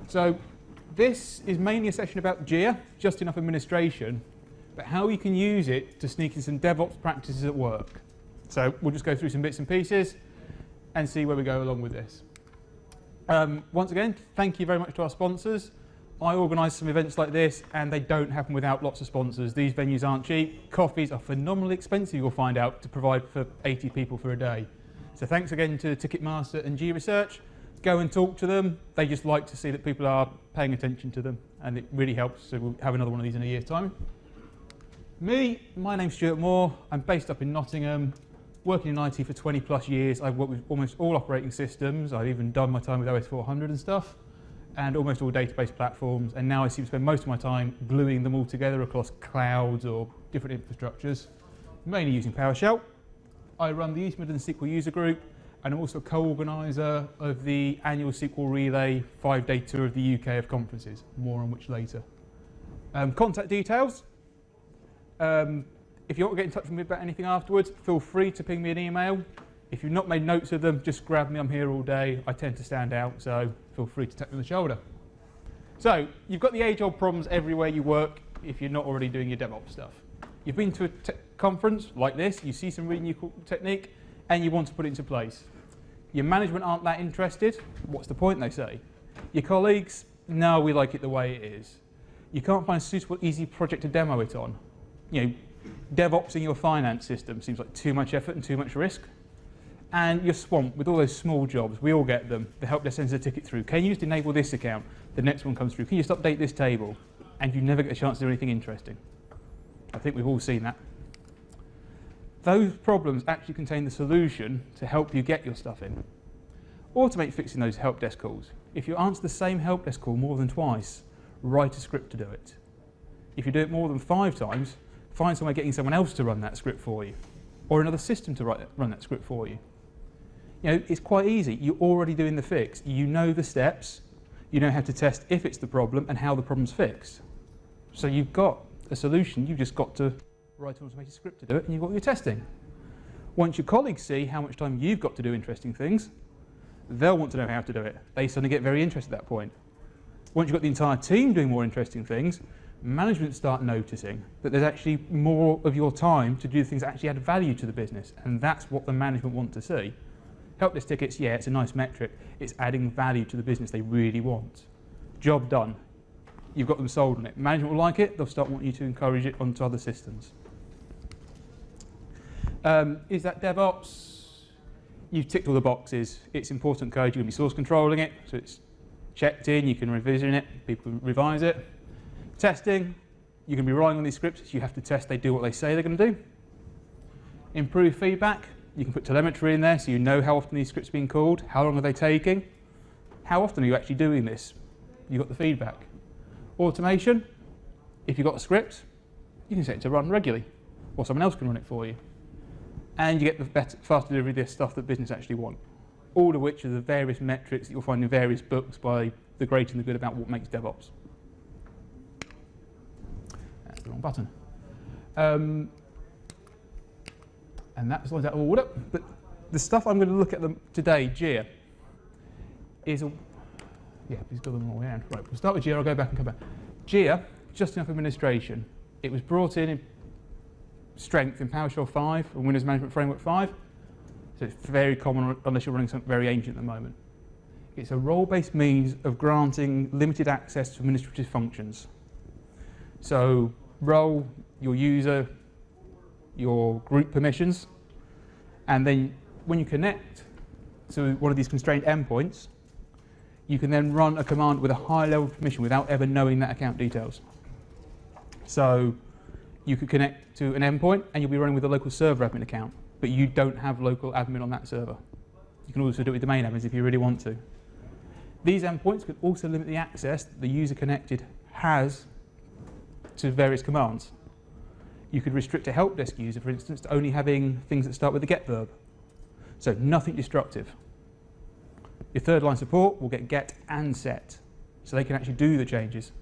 So this is mainly a session about JEA, just enough administration, but how you can use it to sneak in some DevOps practices at work. So we'll just go through some bits and pieces and see where we go along with this. Once again, thank you very much to our sponsors. I organise some events like this and they don't happen without lots of sponsors. These venues aren't cheap. Coffees are phenomenally expensive, you'll find out, to provide for 80 people for a day. So thanks again to Ticketmaster and G Research. Go and talk to them. They just like to see that people are paying attention to them, and it really helps. So we'll have another one of these in a year's time. My name's Stuart Moore. I'm based up in Nottingham, working in IT for 20 plus years. I've worked with almost all operating systems. I've even done my time with OS 400 and stuff, and almost all database platforms. And now I seem to spend most of my time gluing them all together across clouds or different infrastructures, mainly using PowerShell. I run the East Midlands SQL user group, and I'm also co-organiser of the annual SQL Relay 5-day tour of the UK of conferences, more on which later. Contact details. If you want to get in touch with me about anything afterwards, feel free to ping me an email. If you've not made notes of them, just grab me, I'm here all day. I tend to stand out, so feel free to tap me on the shoulder. So, you've got the age-old problems everywhere you work if you're not already doing your DevOps stuff. You've been to a conference like this, you see some really new technique, and you want to put it into place. Your management aren't that interested. What's the point, they say? Your colleagues, no, we like it the way it is. You can't find a suitable, easy project to demo it on. You know, DevOpsing your finance system seems like too much effort and too much risk. And you're swamped with all those small jobs. We all get them. The helpdesk sends a ticket through. Can you just enable this account? The next one comes through. Can you just update this table? And you never get a chance to do anything interesting. I think we've all seen that. Those problems actually contain the solution to help you get your stuff in. Automate fixing those help desk calls. If you answer the same help desk call more than twice, write a script to do it. If you do it more than 5 times, find some way of getting someone else to run that script for you, or another system to run that script for you. You know, it's quite easy. You're already doing the fix. You know the steps. You know how to test if it's the problem and how the problem's fixed. So you've got a solution. You've just got to write an automated script to do it, and you've got your testing. Once your colleagues see how much time you've got to do interesting things, they'll want to know how to do it. They suddenly get very interested at that point. Once you've got the entire team doing more interesting things, management start noticing that there's actually more of your time to do things that actually add value to the business, and that's what the management want to see. Helpdesk tickets, yeah, it's a nice metric. It's adding value to the business they really want. Job done. You've got them sold on it. Management will like it. They'll start wanting you to encourage it onto other systems. Is that DevOps? You've ticked all the boxes. It's important code. You're going to be source controlling it, so it's checked in. You can revision it. People revise it. Testing. You can be relying on these scripts. You have to test they do what they say they're going to do. Improve feedback. You can put telemetry in there so you know how often these scripts are being called. How long are they taking? How often are you actually doing this? You've got the feedback. Automation. If you've got a script, you can set it to run regularly, or someone else can run it for you. And you get the fast delivery of this stuff that business actually want. All of which are the various metrics that you'll find in various books by the great and the good about what makes DevOps. That's the wrong button. And that's out of order. But the stuff I'm going to look at them today, JEA, is a... Yeah, please go them all around. Right, we'll start with JEA, I'll go back and come back. JEA, just enough administration. It was brought in strength in PowerShell 5 and Windows Management Framework 5. So it's very common unless you're running something very ancient at the moment. It's a role-based means of granting limited access to administrative functions. So role, your user, your group permissions, and then when you connect to one of these constrained endpoints, you can then run a command with a high level of permission without ever knowing that account details. So you could connect to an endpoint and you'll be running with a local server admin account, but you don't have local admin on that server. You can also do it with domain admins if you really want to. These endpoints could also limit the access that the user connected has to various commands. You could restrict a helpdesk user, for instance, to only having things that start with the get verb. So nothing destructive. Your third line support will get and set, so they can actually do the changes.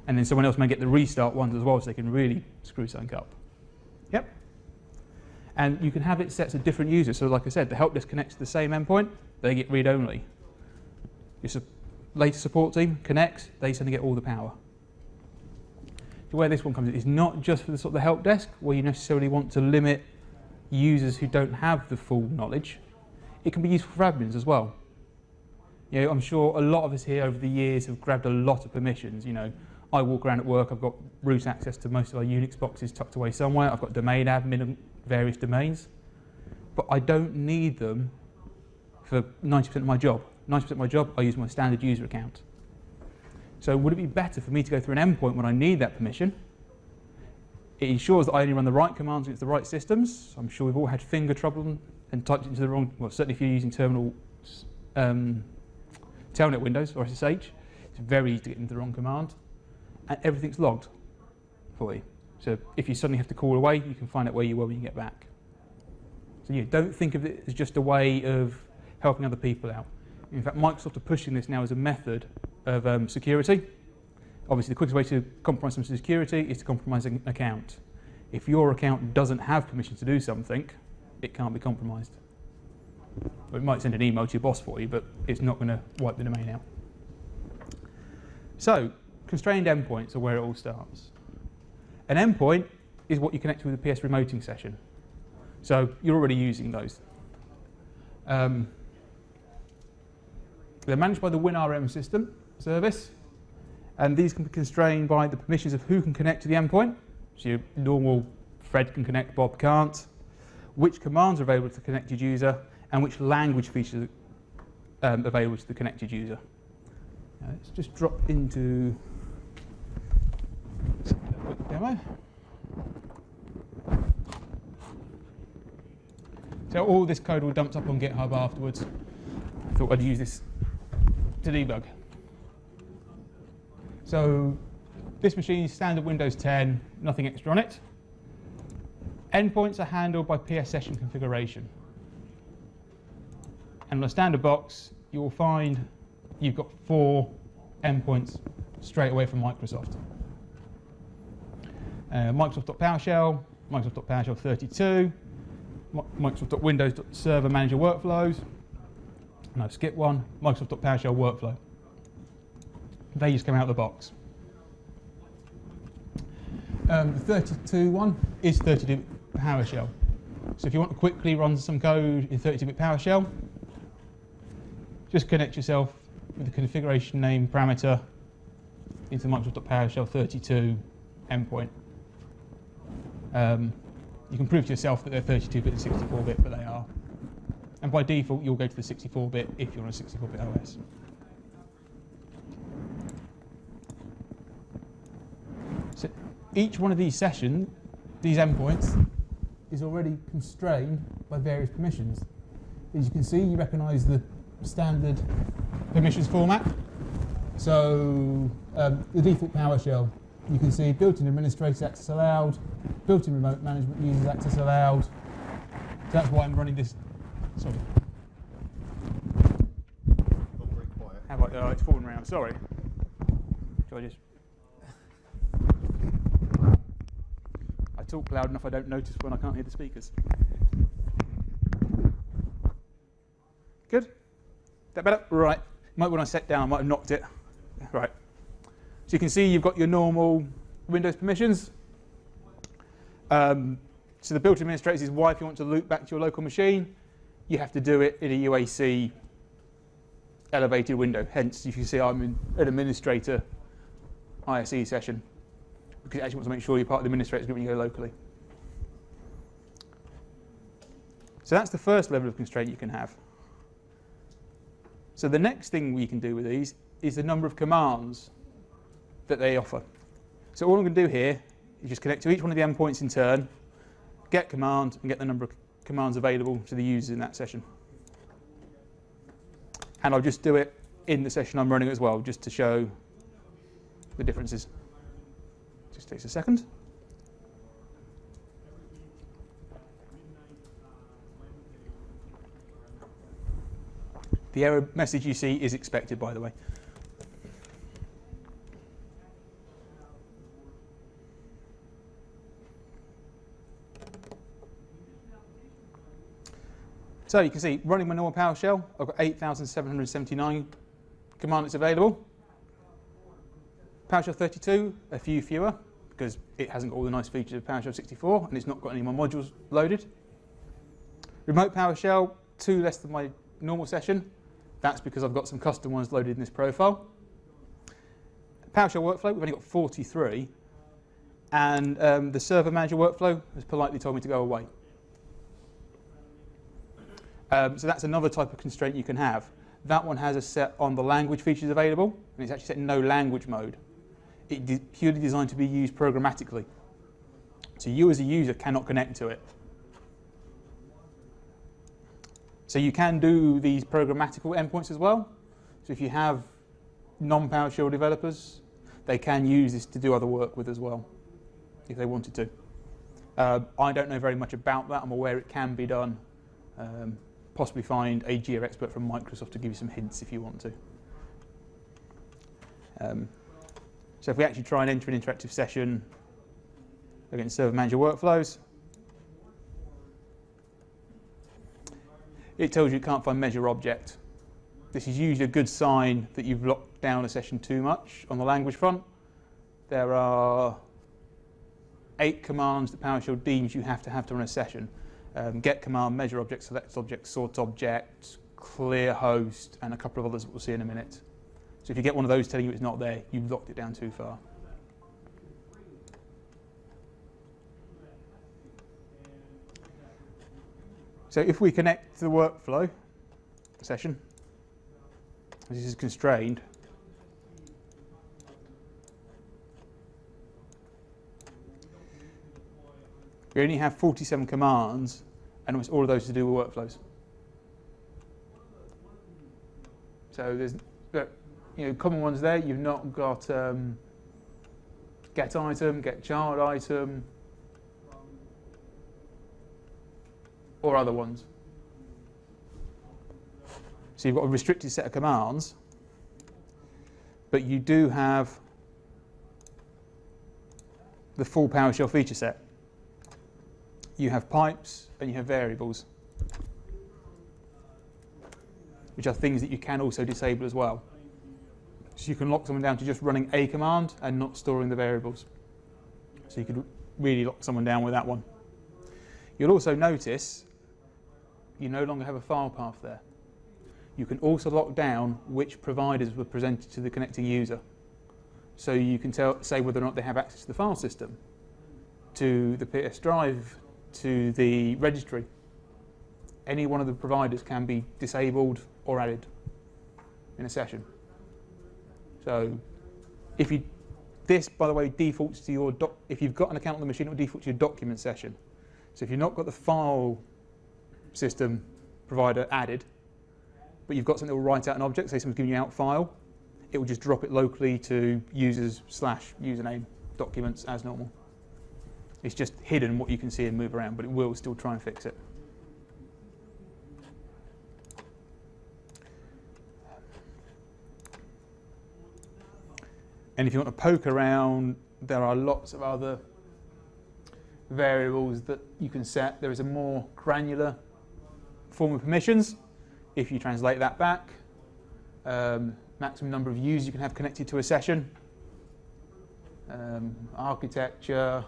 And then someone else may get the restart ones as well, so they can really screw something up. Yep. And you can have it set to different users. So like I said, the helpdesk connects to the same endpoint, they get read-only. Your latest support team connects, they suddenly get all the power. So where this one comes in is not just for the sort of the help desk, where you necessarily want to limit users who don't have the full knowledge. It can be useful for admins as well. You know, I'm sure a lot of us here over the years have grabbed a lot of permissions. You know, I walk around at work, I've got root access to most of our Unix boxes tucked away somewhere. I've got domain admin and various domains, but I don't need them for 90% of my job. 90% of my job, I use my standard user account. So would it be better for me to go through an endpoint when I need that permission? It ensures that I only run the right commands against the right systems. I'm sure we've all had finger trouble and typed it into the wrong, well, certainly if you're using telnet windows or SSH, it's very easy to get into the wrong command. And everything's logged for you. So if you suddenly have to call away, you can find out where you were when you get back. So you don't think of it as just a way of helping other people out. In fact, Microsoft are pushing this now as a method of security. Obviously, the quickest way to compromise some security is to compromise an account. If your account doesn't have permission to do something, it can't be compromised. Well, it might send an email to your boss for you, but it's not going to wipe the domain out. So, constrained endpoints are where it all starts. An endpoint is what you connect to with a PS remoting session. So you're already using those. They're managed by the WinRM system service, and these can be constrained by the permissions of who can connect to the endpoint. So your normal Fred can connect, Bob can't. Which commands are available to the connected user, and which language features are available to the connected user. Now let's just drop into a quick demo. So all this code will dumped up on GitHub afterwards. I thought I'd use this to debug. So this machine is standard Windows 10, nothing extra on it. Endpoints are handled by PS session configuration. And on a standard box, you will find you've got 4 endpoints straight away from Microsoft. Microsoft.PowerShell, Microsoft.PowerShell 32, Microsoft.Windows.Server Manager Workflows, and I've skipped one, Microsoft.PowerShell Workflow. They just come out of the box. The 32 one is 32-bit PowerShell. So if you want to quickly run some code in 32-bit PowerShell, just connect yourself with the configuration name parameter into the Microsoft.PowerShell 32 endpoint. You can prove to yourself that they're 32-bit and 64-bit, but they are. And by default, you'll go to the 64-bit if you're on a 64-bit OS. So each one of these sessions, these endpoints, is already constrained by various permissions. As you can see, you recognise the standard permissions format. So the default PowerShell, you can see built-in administrator access allowed, built-in remote management users access allowed. So that's why I'm running this. Sorry. Not very quiet. How about, it's falling around, sorry. Shall I just... I talk loud enough I don't notice when I can't hear the speakers. Good? Is that better? Right. Might when I sat down I might have knocked it. Right. So you can see you've got your normal Windows permissions. So the built-in administrators is why if you want to loop back to your local machine, you have to do it in a UAC elevated window. Hence, if you see I'm in an administrator ISE session, because you actually want to make sure you're part of the administrators group when you go locally. So that's the first level of constraint you can have. So the next thing we can do with these is the number of commands that they offer. So all I'm going to do here is just connect to each one of the endpoints in turn, get command, and get the number of commands available to the users in that session. And I'll just do it in the session I'm running as well, just to show the differences. Just takes a second. The error message you see is expected, by the way. So you can see, running my normal PowerShell, I've got 8,779 command that's available. PowerShell 32, a few fewer, because it hasn't got all the nice features of PowerShell 64 and it's not got any more modules loaded. Remote PowerShell, 2 less than my normal session. That's because I've got some custom ones loaded in this profile. PowerShell workflow, we've only got 43. And the server manager workflow has politely told me to go away. So that's another type of constraint you can have. That one has a set on the language features available, and it's actually set in no language mode. It's purely designed to be used programmatically. So you as a user cannot connect to it. So you can do these programmatical endpoints as well. So if you have non-PowerShell developers, they can use this to do other work with as well, if they wanted to. I don't know very much about that. I'm aware it can be done. Possibly find a JEA expert from Microsoft to give you some hints if you want to. So if we actually try and enter an interactive session against server manager workflows, it tells you can't find measure object. This is usually a good sign that you've locked down a session too much on the language front. There are 8 commands that PowerShell deems you have to run a session. Get command, measure object, select object, sort object, clear host, and a couple of others that we'll see in a minute. So if you get one of those telling you it's not there, you've locked it down too far. So if we connect to the workflow session, as this is constrained, we only have 47 commands, and almost all of those to do with workflows. So there's common ones there. You've not got get item, get child item, or other ones. So you've got a restricted set of commands, but you do have the full PowerShell feature set. You have pipes and you have variables, which are things that you can also disable as well. So you can lock someone down to just running a command and not storing the variables. So you could really lock someone down with that one. You'll also notice you no longer have a file path there. You can also lock down which providers were presented to the connecting user. So you can say whether or not they have access to the file system, to the PS drive, to the registry. Any one of the providers can be disabled or added in a session. So this, by the way, defaults to your if you've got an account on the machine, it will default to your document session. So if you've not got the file system provider added, but you've got something that will write out an object, say someone's giving you out file, it will just drop it locally to users/username documents as normal. It's just hidden what you can see and move around, but it will still try and fix it. And if you want to poke around, there are lots of other variables that you can set. There is a more granular form of permissions. If you translate that back, maximum number of users you can have connected to a session, architecture,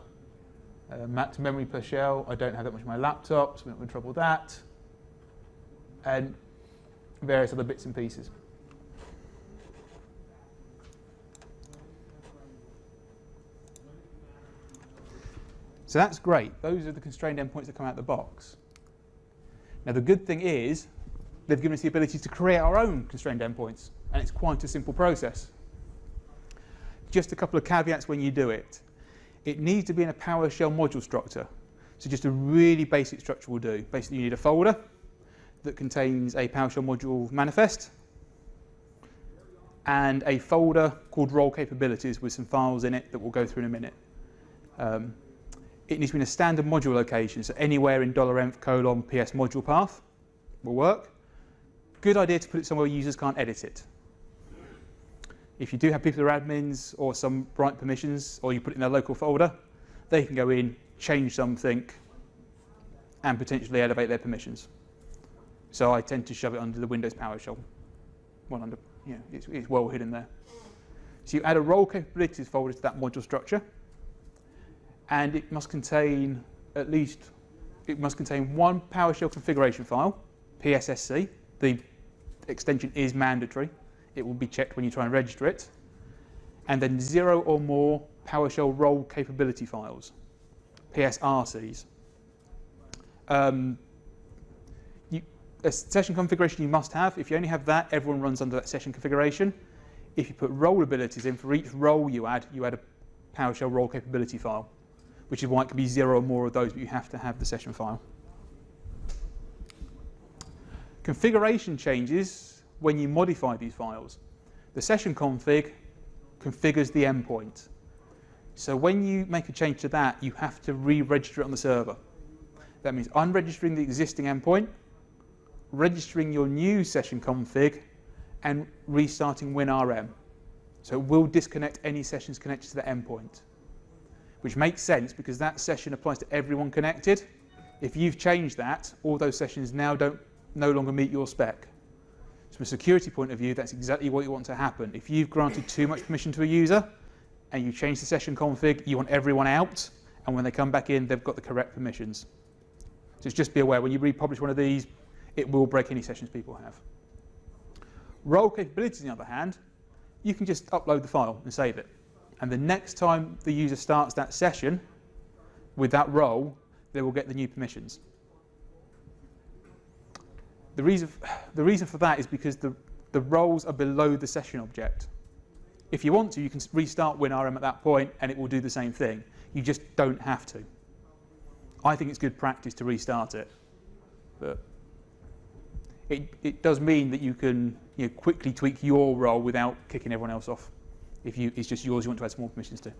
max memory per shell. I don't have that much on my laptop, so we're not going to trouble that, and various other bits and pieces. So that's great. Those are the constrained endpoints that come out of the box. Now the good thing is they've given us the ability to create our own constrained endpoints, and it's quite a simple process. Just a couple of caveats when you do it. It needs to be in a PowerShell module structure. So just a really basic structure will do. Basically you need a folder that contains a PowerShell module manifest and a folder called role capabilities with some files in it that we'll go through in a minute. It needs to be in a standard module location, so anywhere in $env:"ps module path will work. Good idea to put it somewhere where users can't edit it. If you do have people who are admins or some bright permissions, or you put it in their local folder, they can go in, change something, and potentially elevate their permissions. So I tend to shove it under the Windows PowerShell 100 it's well hidden there. So you add a role capabilities folder to that module structure, and it must contain one PowerShell configuration file, PSSC. The extension is mandatory. It will be checked when you try and register it. And then 0 or more PowerShell role capability files, PSRCs. A session configuration you must have. If you only have that, everyone runs under that session configuration. If you put role abilities in, for each role you add a PowerShell role capability file, which is why it can be 0 or more of those, but you have to have the session file. Configuration changes when you modify these files. The session config configures the endpoint. So when you make a change to that, you have to re-register it on the server. That means unregistering the existing endpoint, registering your new session config, and restarting WinRM. So it will disconnect any sessions connected to the endpoint, which makes sense because that session applies to everyone connected. If you've changed that, all those sessions now no longer meet your spec. So from a security point of view, that's exactly what you want to happen. If you've granted too much permission to a user and you change the session config, you want everyone out, and when they come back in, they've got the correct permissions. So just be aware, when you republish one of these, it will break any sessions people have. Role capabilities, on the other hand, you can just upload the file and save it. And the next time the user starts that session with that role, they will get the new permissions. The reason for that is because the roles are below the session object. If you want to, you can restart WinRM at that point and it will do the same thing. You just don't have to. I think it's good practice to restart it. But it does mean that you can quickly tweak your role without kicking everyone else off. If it's just yours you want to add some more permissions to.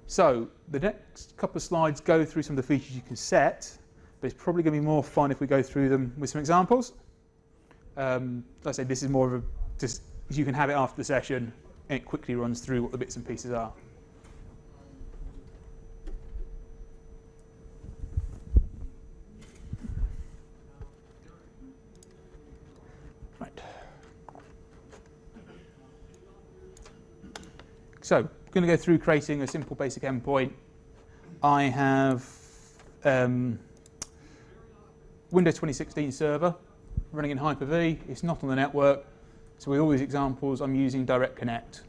So the next couple of slides go through some of the features you can set, but it's probably going to be more fun if we go through them with some examples. Like I say, this is more of just you can have it after the session and it quickly runs through what the bits and pieces are. Right. So, I'm going to go through creating a simple basic endpoint. I have Windows 2016 server running in Hyper-V. It's not on the network. So with all these examples, I'm using Direct Connect.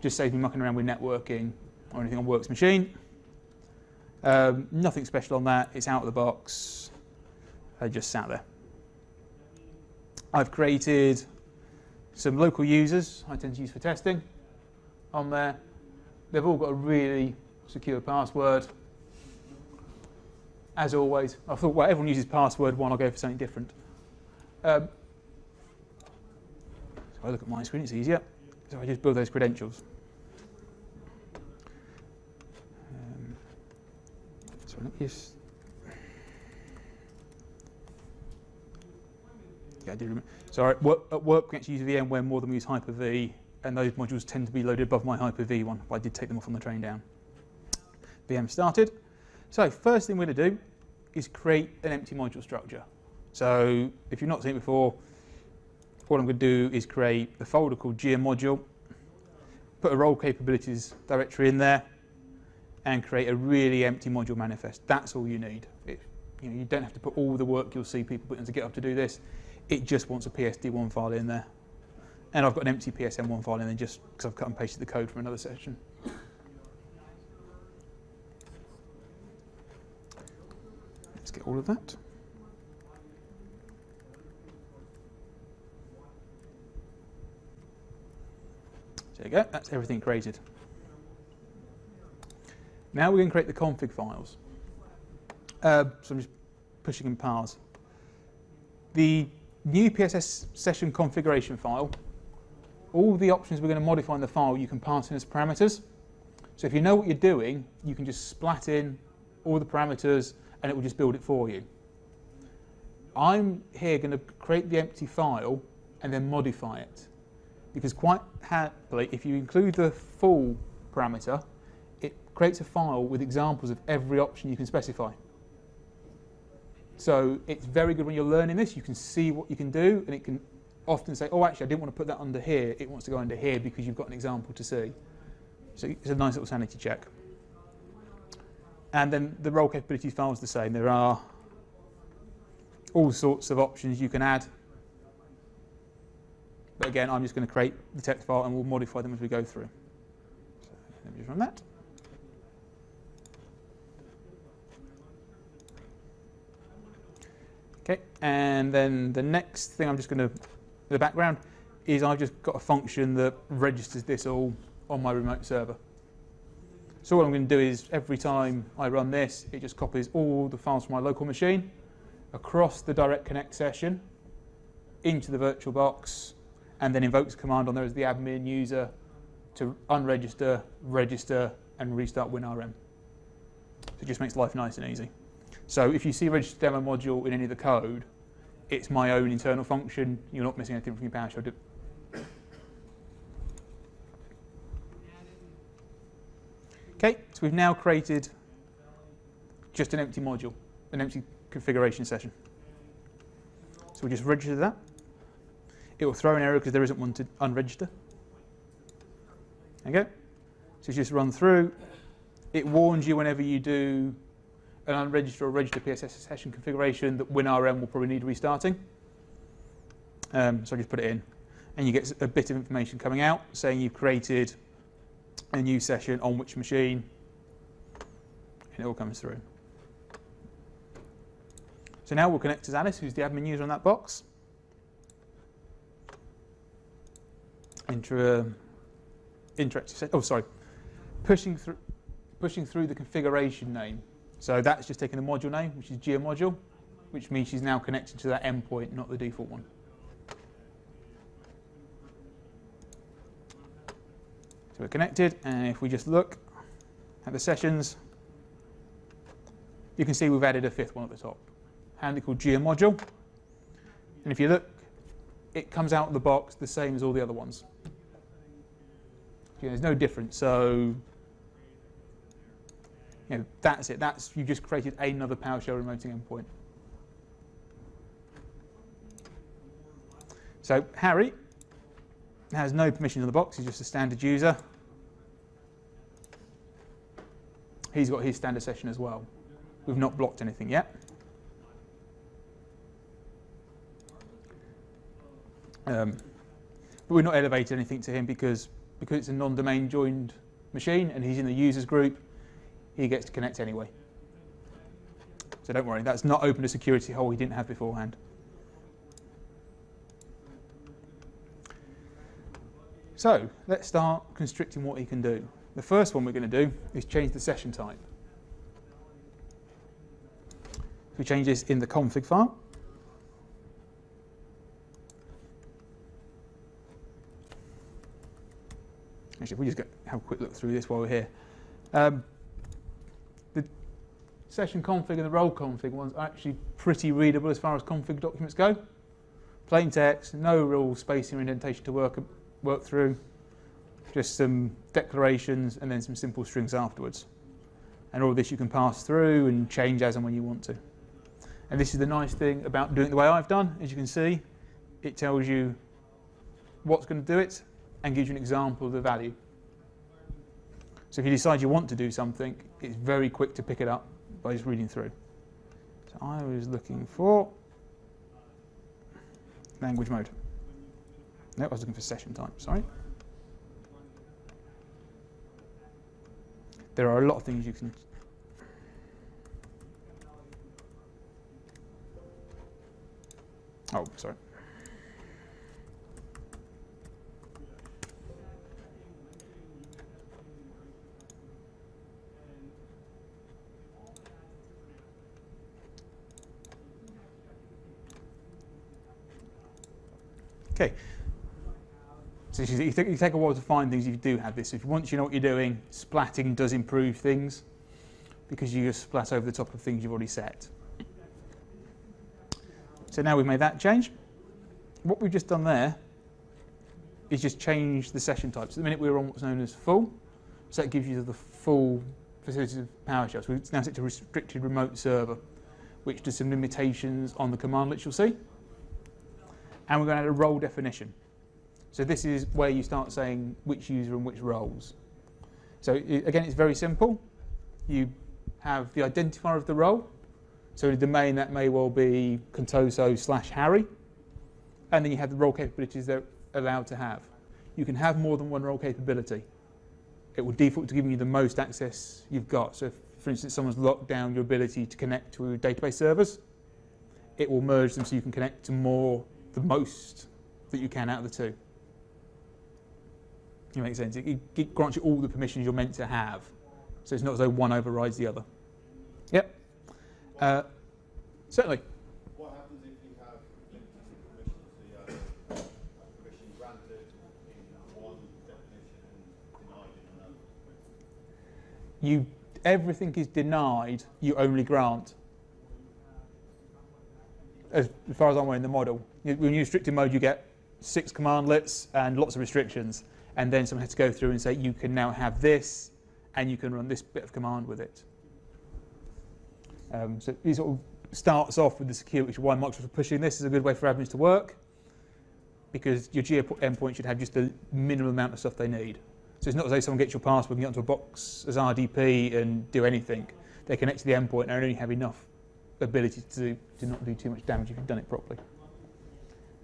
Just saves me mucking around with networking or anything on Works machine. Nothing special on that. It's out of the box. I just sat there. I've created some local users I tend to use for testing on there. They've all got a really secure password. As always, I thought, well, everyone uses password one, I'll go for something different. So I look at my screen, it's easier. So I just build those credentials. Sorry, let me just... Yeah, I did remember. So at work we can actually use VMware more than we use Hyper-V, and those modules tend to be loaded above my Hyper-V one, but I did take them off on the train down. VM started. So first thing we're going to do is create an empty module structure. So if you've not seen it before, what I'm going to do is create the folder called JEA module, put a role capabilities directory in there, and create a really empty module manifest. That's all you need. You don't have to put all the work you'll see people put into GitHub to do this. It just wants a PSD1 file in there. And I've got an empty PSM1 file in there just because I've cut and pasted the code from another section. Let's get all of that. There you go, that's everything created. Now we're going to create the config files. So I'm just pushing in pars. The new PSS session configuration file, all the options we're going to modify in the file you can pass in as parameters. So if you know what you're doing, you can just splat in all the parameters and it will just build it for you. I'm here going to create the empty file and then modify it. Because quite happily, if you include the full parameter, it creates a file with examples of every option you can specify. So it's very good when you're learning this. You can see what you can do, and it can often say, oh, actually, I didn't want to put that under here. It wants to go under here because you've got an example to see. So it's a nice little sanity check. And then the role capabilities file is the same. There are all sorts of options you can add. But again, I'm just going to create the text file and we'll modify them as we go through. So let me just run that. Okay, and then the next thing I'm just going to, in the background, is I've just got a function that registers this all on my remote server. So what I'm going to do is every time I run this, it just copies all the files from my local machine across the direct connect session into the VirtualBox, and then invokes a command on there as the admin user to unregister, register, and restart WinRM. So it just makes life nice and easy. So if you see register demo module in any of the code, it's my own internal function. You're not missing anything from your PowerShell. Okay, so we've now created just an empty module, an empty configuration session. So we just register that. It will throw an error because there isn't one to unregister. Okay, so just run through. It warns you whenever you do an unregister or register PSS session configuration that WinRM will probably need restarting. So I just put it in, and you get a bit of information coming out saying you've created a new session on which machine, and it all comes through. So now we'll connect to Alice, who's the admin user on that box. Interactive set. Oh, sorry. Pushing through the configuration name. So that's just taking the module name, which is JEA module, which means she's now connected to that endpoint, not the default one. So we're connected, and if we just look at the sessions, you can see we've added a fifth one at the top, handy called JEA module. And if you look, it comes out of the box the same as all the other ones. There's no difference. So that's it. You just created another PowerShell remoting endpoint. So Harry has no permissions on the box. He's just a standard user. He's got his standard session as well. We've not blocked anything yet. But we're not elevated anything to him because it's a non-domain joined machine and he's in the users group, he gets to connect anyway. So don't worry, that's not opened a security hole he didn't have beforehand. So let's start constricting what he can do. The first one we're going to do is change the session type. If we change this in the config file, actually, if we just have a quick look through this while we're here. The session config and the role config ones are actually pretty readable as far as config documents go. Plain text, no real spacing or indentation to work through, just some declarations and then some simple strings afterwards. And all of this you can pass through and change as and when you want to. And this is the nice thing about doing it the way I've done. As you can see, it tells you what's going to do it and gives you an example of the value. So if you decide you want to do something, it's very quick to pick it up by just reading through. So I was looking for language mode. No, I was looking for session type, sorry. There are a lot of things you can... Oh, sorry. Okay, so you take a while to find things if you do have this. If once you know what you're doing, splatting does improve things because you just splat over the top of things you've already set. So now we've made that change. What we've just done there is just change the session types. At the minute we're on what's known as full, so that gives you the full facilities of PowerShell. So it's now set to restricted remote server, which does some limitations on the command list you'll see. And we're going to add a role definition. So this is where you start saying which user and which roles. So again, it's very simple. You have the identifier of the role. So in the domain, that may well be Contoso/Harry. And then you have the role capabilities they're allowed to have. You can have more than one role capability. It will default to giving you the most access you've got. So if, for instance, someone's locked down your ability to connect to database servers, it will merge them so you can connect to the most that you can out of the two. It makes sense. It grants you all the permissions you're meant to have. So it's not as though one overrides the other. Yep. Certainly. What happens if you have limited permissions? So you have permission granted in one definition and denied in another? Everything is denied, you only grant. As far as I'm aware in the model. When you're restricted mode, you get 6 commandlets and lots of restrictions. And then someone has to go through and say, you can now have this, and you can run this bit of command with it. So it sort of starts off with the security, which is why Microsoft is pushing this. Is a good way for admins to work, because your JEA endpoint should have just the minimum amount of stuff they need. So it's not as though someone gets your password and get onto a box as RDP and do anything. They connect to the endpoint and only have enough ability to not do too much damage if you've done it properly.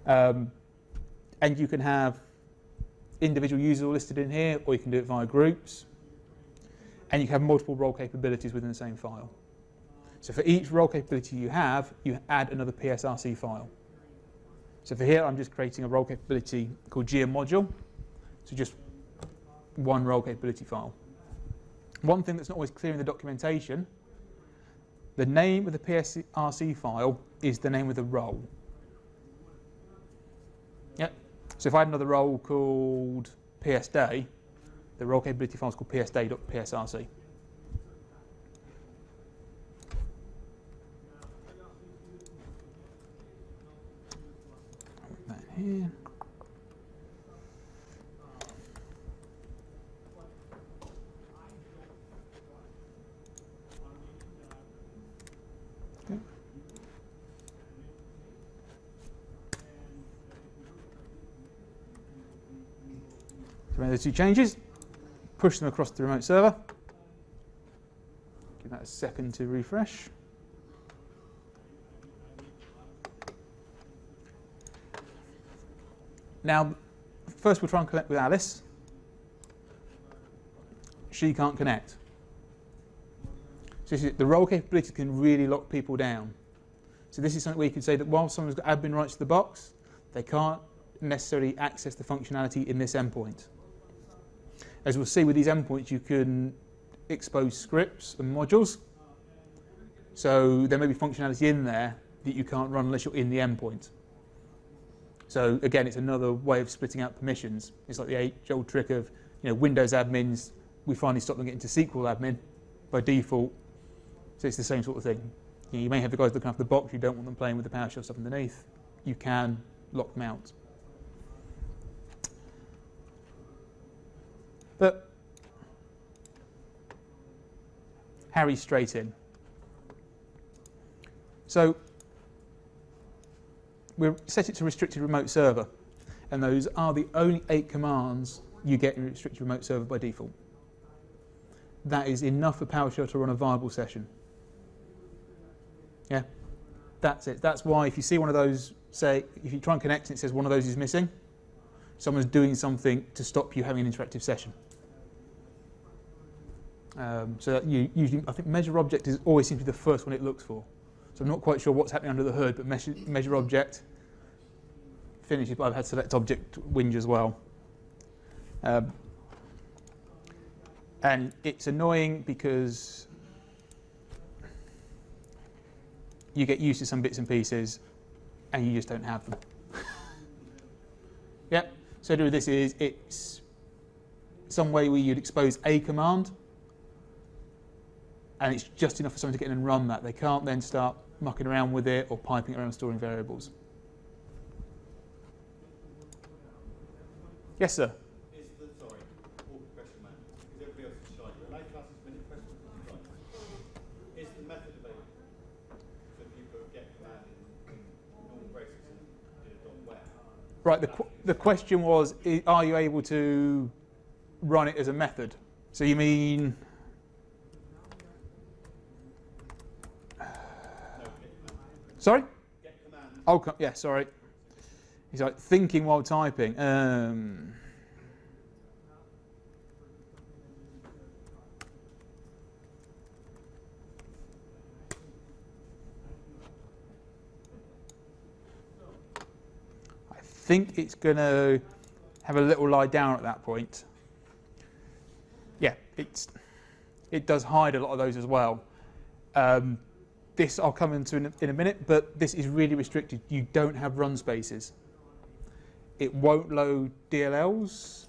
And you can have individual users listed in here, or you can do it via groups. And you can have multiple role capabilities within the same file. So for each role capability you add another PSRC file. So for here, I'm just creating a role capability called JEA module. So just one role capability file. One thing that's not always clear in the documentation, the name of the PSRC file is the name of the role. Yep. So if I had another role called psday, the role capability file is called psday.psrc. That here. So make those 2 changes, push them across the remote server. Give that a second to refresh. Now, first we'll try and connect with Alice. She can't connect. So the role capability can really lock people down. So this is something where you can say that while someone's got admin rights to the box, they can't necessarily access the functionality in this endpoint. As we'll see with these endpoints, you can expose scripts and modules. So there may be functionality in there that you can't run unless you're in the endpoint. So again, it's another way of splitting out permissions. It's like the age-old trick of, Windows admins, we finally stopped them getting to SQL admin by default. So it's the same sort of thing. You may have the guys looking after the box, you don't want them playing with the PowerShell stuff underneath. You can lock them out. But Harry's straight in. So we'll set it to restricted remote server, and those are the only 8 commands you get in restricted remote server by default. That is enough for PowerShell to run a viable session. Yeah, that's it. That's why if you see one of those, say, if you try and connect and it says one of those is missing, someone's doing something to stop you having an interactive session. So that usually, I think measure object is always seems to be the first one it looks for. So I'm not quite sure what's happening under the hood, but measure object finishes, but I've had select object whinge as well. And it's annoying because you get used to some bits and pieces and you just don't have them. Yep, so to do this is, it's some way where you'd expose a command and it's just enough for someone to get in and run that. They can't then start mucking around with it or piping around storing variables. Yes, sir? Sorry, awkward question, man. Because everybody else is shy. You're allowed to ask as many questions as you like. Is the method available? So if Right, the question was, are you able to run it as a method? So you mean... Sorry? Get command. Oh, yeah, sorry. He's like thinking while typing. I think it's going to have a little lie down at that point. Yeah, it does hide a lot of those as well. This I'll come into in a minute, but this is really restricted. You don't have run spaces. It won't load DLLs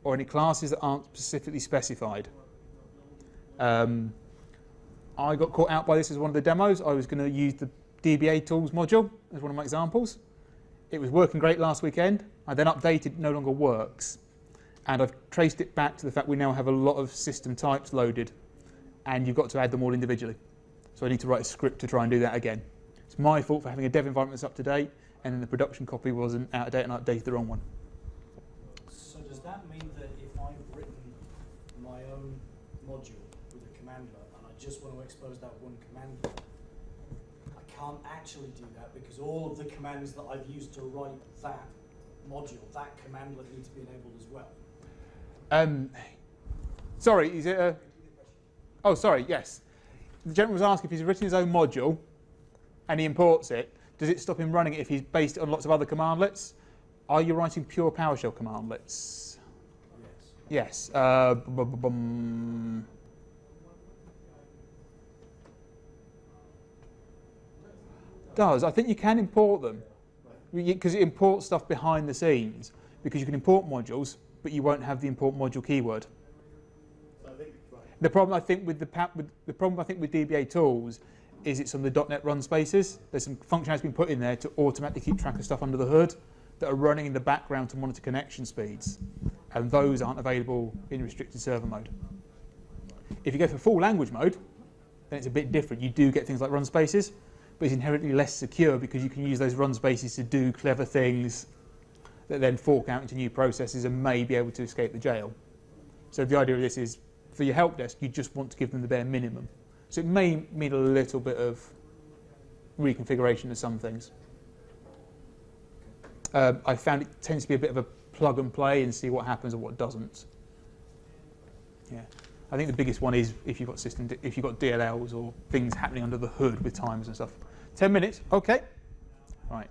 or any classes that aren't specifically specified. I got caught out by this as one of the demos. I was going to use the DBA tools module as one of my examples. It was working great last weekend. I then updated it no longer works. And I've traced it back to the fact we now have a lot of system types loaded, and you've got to add them all individually. So I need to write a script to try and do that again. It's my fault for having a dev environment that's up to date, and then the production copy wasn't out of date and I updated the wrong one. So does that mean that if I've written my own module with a commandler and I just want to expose that one commandler, I can't actually do that because all of the commands that I've used to write that module, that commandler need to be enabled as well? Sorry, is it a... Oh, sorry, yes. The gentleman was asking if he's written his own module and he imports it, does it stop him running it if he's based it on lots of other commandlets? Are you writing pure PowerShell commandlets? Yes. Yes. Does. I think you can import them because it imports stuff behind the scenes, because you can import modules, but you won't have the import module keyword. So I think, right. The problem I think with DBA tools is it's on the .NET run spaces. There's some functionality been put in there to automatically keep track of stuff under the hood that are running in the background to monitor connection speeds, and those aren't available in restricted server mode. If you go for full language mode, then it's a bit different. You do get things like run spaces, but it's inherently less secure because you can use those run spaces to do clever things that then fork out into new processes and may be able to escape the jail. So the idea of this is, for your help desk, you just want to give them the bare minimum. So it may mean a little bit of reconfiguration of some things. I found it tends to be a bit of a plug and play and see what happens and what doesn't. Yeah, I think the biggest one is if you've got DLLs or things happening under the hood with timers and stuff. 10 minutes, okay. Right.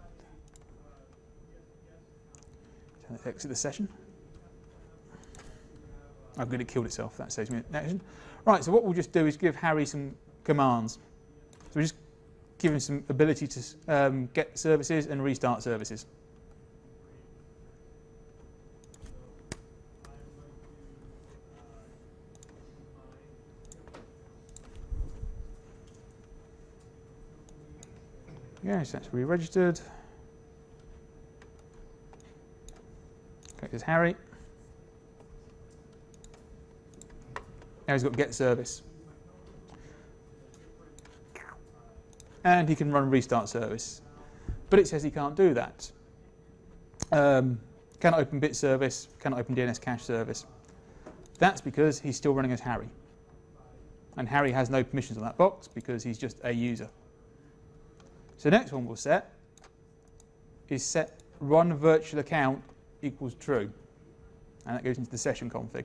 Exit the session. I'm going to kill itself. That saves me an action. Right, so what we'll just do is give Harry some commands. So we just give him some ability to get services and restart services. Yes, that's re-registered. Okay, there's Harry. Now he's got get service. And he can run restart service. But it says he can't do that. Cannot open bit service, cannot open DNS cache service. That's because he's still running as Harry. And Harry has no permissions on that box because he's just a user. So the next one we'll set is set run virtual account equals true. And that goes into the session config.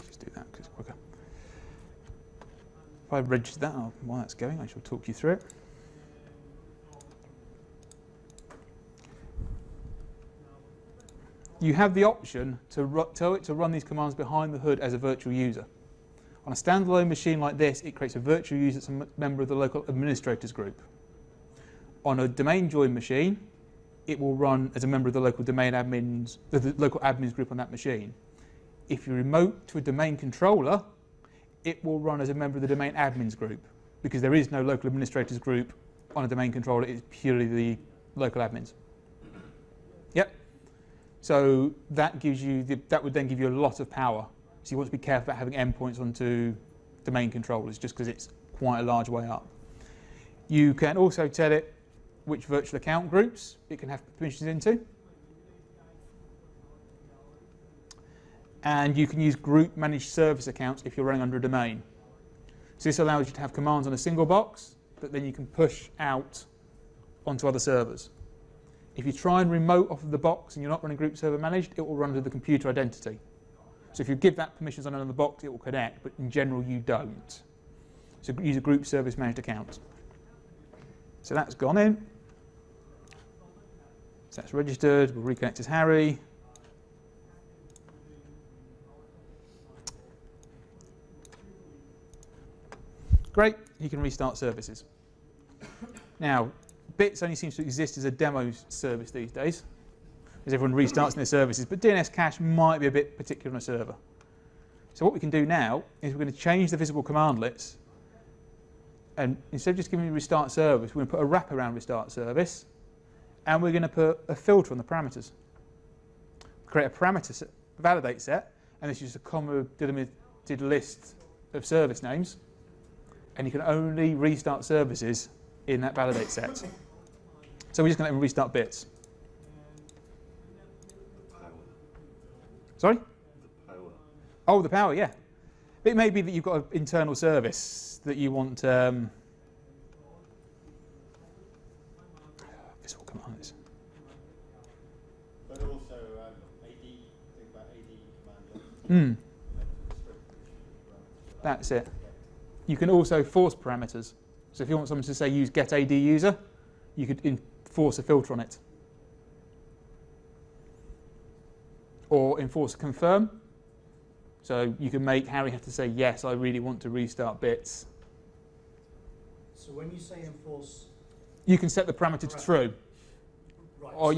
Just do that because it's quicker. If I register that, while that's going, I shall talk you through it. You have the option to tell it to run these commands behind the hood as a virtual user. On a standalone machine like this, it creates a virtual user that's a member of the local administrators group. On a domain join machine, it will run as a member of the local domain admins, the local admins group on that machine. If you remote to a domain controller, it will run as a member of the domain admins group, because there is no local administrators group on a domain controller. It's purely the local admins. Yep. So that gives you that would then give you a lot of power So you want to be careful about having endpoints onto domain controllers just because it's quite a large way up. You can also tell it which virtual account groups it can have permissions into. And you can use group managed service accounts if you're running under a domain. So this allows you to have commands on a single box that then you can push out onto other servers. If you try and remote off of the box and you're not running group server managed, it will run under the computer identity. So if you give that permissions on another box, it will connect, but in general you don't. So use a group service managed account. So that's gone in. So that's registered, we'll reconnect as Harry. Great, he can restart services. Now, Bits only seems to exist as a demo service these days, as everyone restarts their services, but DNS cache might be a bit particular on a server. So what we can do now is we're going to change the visible commandlets, and instead of just giving you restart service, we're going to put a wrap around restart service, and we're going to put a filter on the parameters. Create a parameter set, validate set, and this is just a comma delimited list of service names, and you can only restart services in that validate set. So we're just going to let them restart Bits. Power. Sorry? The power. Oh, the power, yeah. It may be that you've got an internal service that you want visible commands. But also AD, think about AD command. That's it. You can also force parameters. So if you want someone to say use get AD user, you could enforce a filter on it. Or enforce a confirm. So you can make Harry have to say, yes, I really want to restart Bits. So when you say enforce... You can set the parameter to true. Right. Or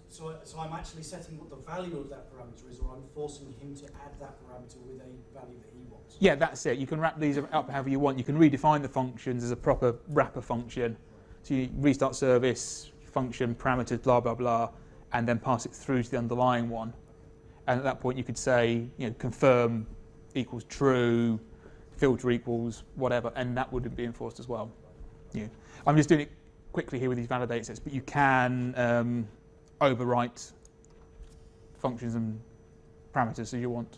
so I'm actually setting what the value of that parameter is, or I'm forcing him to add that parameter with a value that he wants. Yeah, that's it. You can wrap these up however you want. You can redefine the functions as a proper wrapper function. So you restart service, function, parameters, blah, blah, blah, and then pass it through to the underlying one. And at that point you could say, confirm equals true, filter equals whatever, and that would be enforced as well. Yeah. I'm just doing it quickly here with these validate sets, but you can overwrite functions and parameters as you want.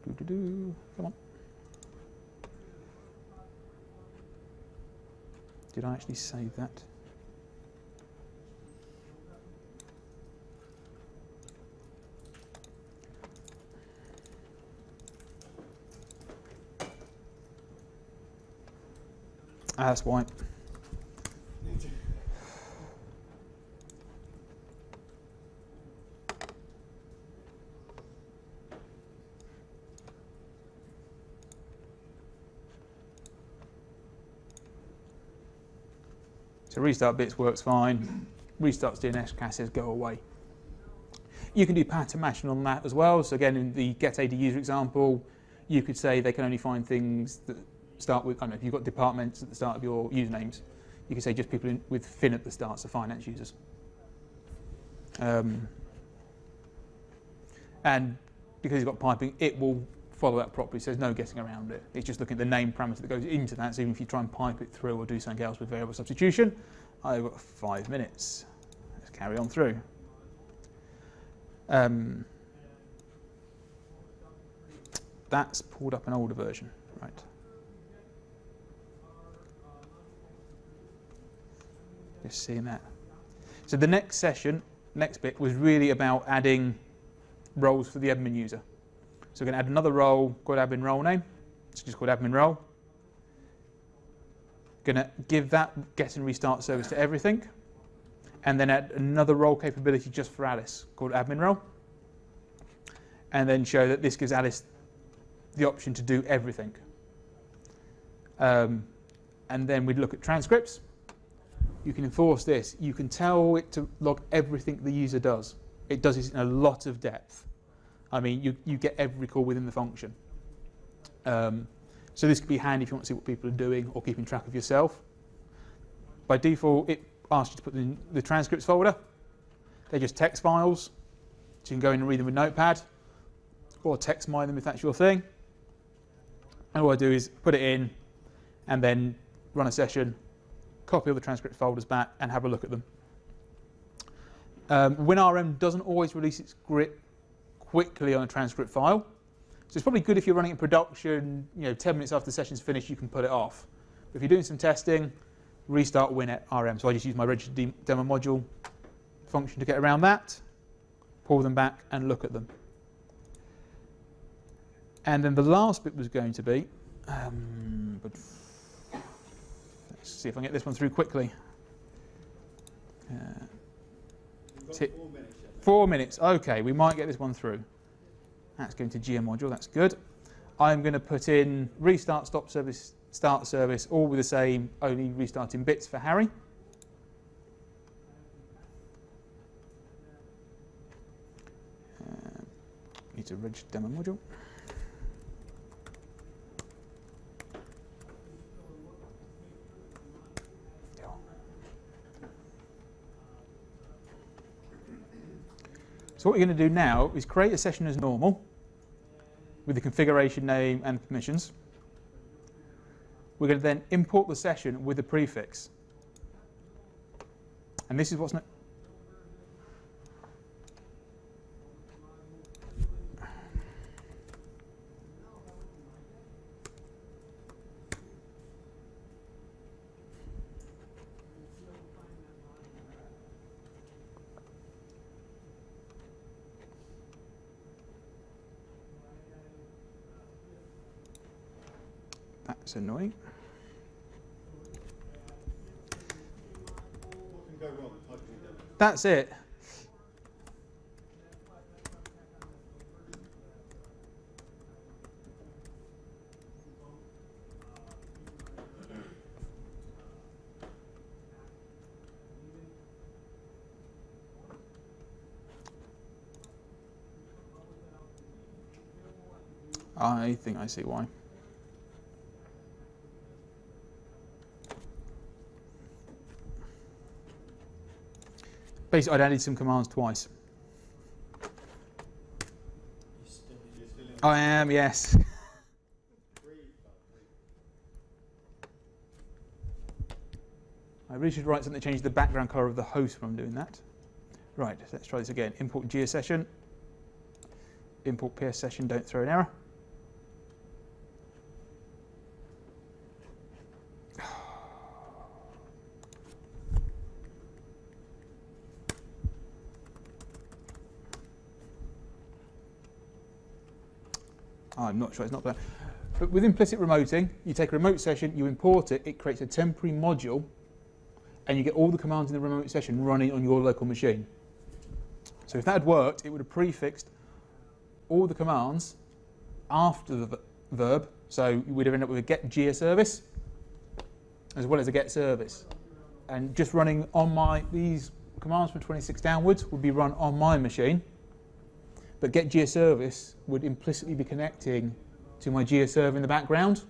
Come on. Did I actually save that? That's why. So restart Bits works fine. Restarts DNS caches go away. You can do pattern matching on that as well. So again, in the get AD user example, you could say they can only find things that start with, I don't know, if you've got departments at the start of your usernames, you can say just people with fin at the start, so finance users. And because you've got piping, it will follow that properly, so there's no getting around it. It's just looking at the name parameter that goes into that, so even if you try and pipe it through or do something else with variable substitution, I've got 5 minutes. Let's carry on through. That's pulled up an older version, right? Just seeing that. So the next bit was really about adding roles for the admin user. So we're going to add another role called admin role name. It's just called admin role. Going to give that get and restart service to everything. And then add another role capability just for Alice called admin role. And then show that this gives Alice the option to do everything. And then we'd look at transcripts. You can enforce this. You can tell it to log everything the user does. It does this in a lot of depth. I mean, you get every call within the function. So this could be handy if you want to see what people are doing or keeping track of yourself. By default, it asks you to put in the transcripts folder. They're just text files, so you can go in and read them with Notepad, or text mine them if that's your thing. And all I do is put it in, and then run a session, copy all the transcript folders back, and have a look at them. WinRM doesn't always release its grit quickly on a transcript file, so it's probably good if you're running it in production. 10 minutes after the session's finished, you can put it off. But if you're doing some testing, restart WinRM. So I just use my registered demo module function to get around that, pull them back, and look at them. And then the last bit was going to be, but let's see if I can get this one through quickly. We've got 4 minutes yet. 4 minutes, okay, we might get this one through. That's going to JEA module, that's good. I'm going to put in restart, stop service, start service, all with the same, only restarting bits for Harry. Need to register demo module. So what we're going to do now is create a session as normal with the configuration name and permissions. We're going to then import the session with the prefix. And this is what's That's annoying. What can go wrong typing demo? That's it. I think I see why. Basically, I'd added some commands twice. You're still in I am, yes. I really should write something to change the background color of the host when I'm doing that. Right, let's try this again. Import JEA session. Import PS session, don't throw an error. I'm not sure, it's not there. But with implicit remoting, you take a remote session, you import it, it creates a temporary module, and you get all the commands in the remote session running on your local machine. So if that had worked, it would have prefixed all the commands after the verb. So you would have ended up with a get JEA service, as well as a get service. And just running on these commands from 26 downwards would be run on my machine. But get JEA service would implicitly be connecting to my JEA server in the background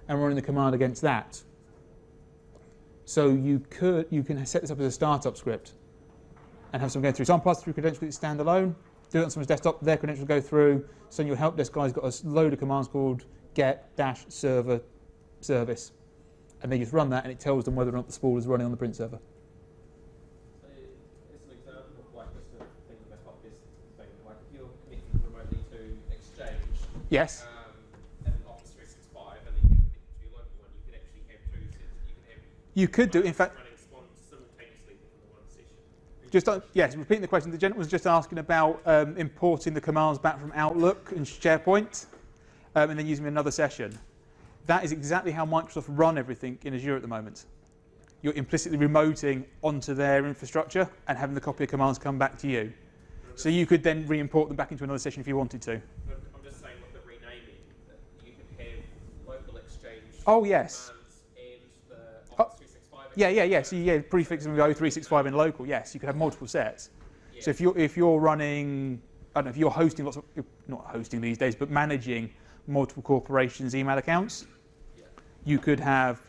and running the command against that. So you can set this up as a startup script and have someone go through. Some pass through credentials it's standalone, do it on someone's desktop, their credentials go through. So your help desk guy's got a load of commands called get-server service. And they just run that and it tells them whether or not the spool is running on the print server. Yes. And Office 365, and then you connect to your local one, you could actually have two sets. You can have you could do, in fact. Running simultaneously within the one session. Yes, repeating the question. The gentleman was just asking about importing the commands back from Outlook and SharePoint, and then using another session. That is exactly how Microsoft run everything in Azure at the moment. You're implicitly remoting onto their infrastructure and having the copy of commands come back to you. So you could then re-import them back into another session if you wanted to. Oh, yes. And the Office 365 Yeah. So you prefix them with 365 in local. Yes, you could have multiple sets. Yeah. So if you're running, I don't know, if you're hosting lots of, not hosting these days, but managing multiple corporations' email accounts, you could have,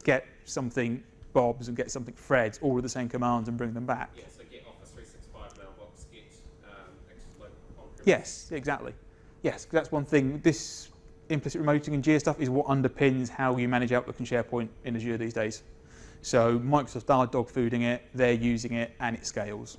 get something Bob's and get something Fred's, all with the same commands and bring them back. Yeah, so get Office 365 Yes, exactly. Yes, that's one thing. This implicit remoting and JEA stuff is what underpins how you manage Outlook and SharePoint in Azure these days. So Microsoft are dog fooding it, they're using it, and it scales.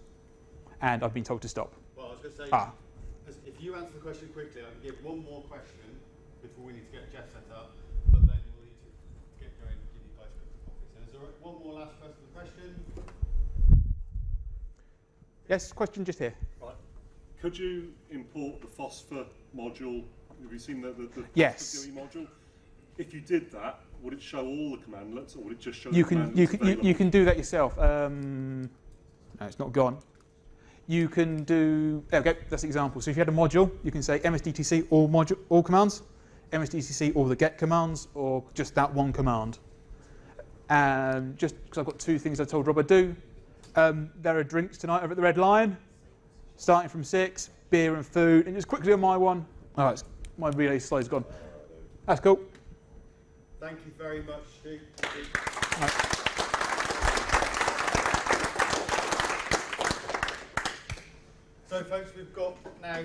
And I've been told to stop. Well, I was going to say, if you answer the question quickly, I can give one more question before we need to get Jeff set up, but then we'll need to get going and give you guys coffee. So is there one more last question? Yes, question just here. Right. Could you import the phosphor module? Have you seen the Yes. phosphor GUI module? If you did that, would it show all the commandlets, or would it just show You the can commandlets you can do that yourself. No, it's not gone. You can do. There we go. That's the example. So if you had a module, you can say msdtc all commands, msdtc all the get commands, or just that one command. Just because I've got two things I told Rob I'd do. There are drinks tonight over at the Red Lion, starting from 6, beer and food, and just quickly on my one. Oh, my relay slide's gone. That's cool. Thank you very much, Steve. So folks, we've got now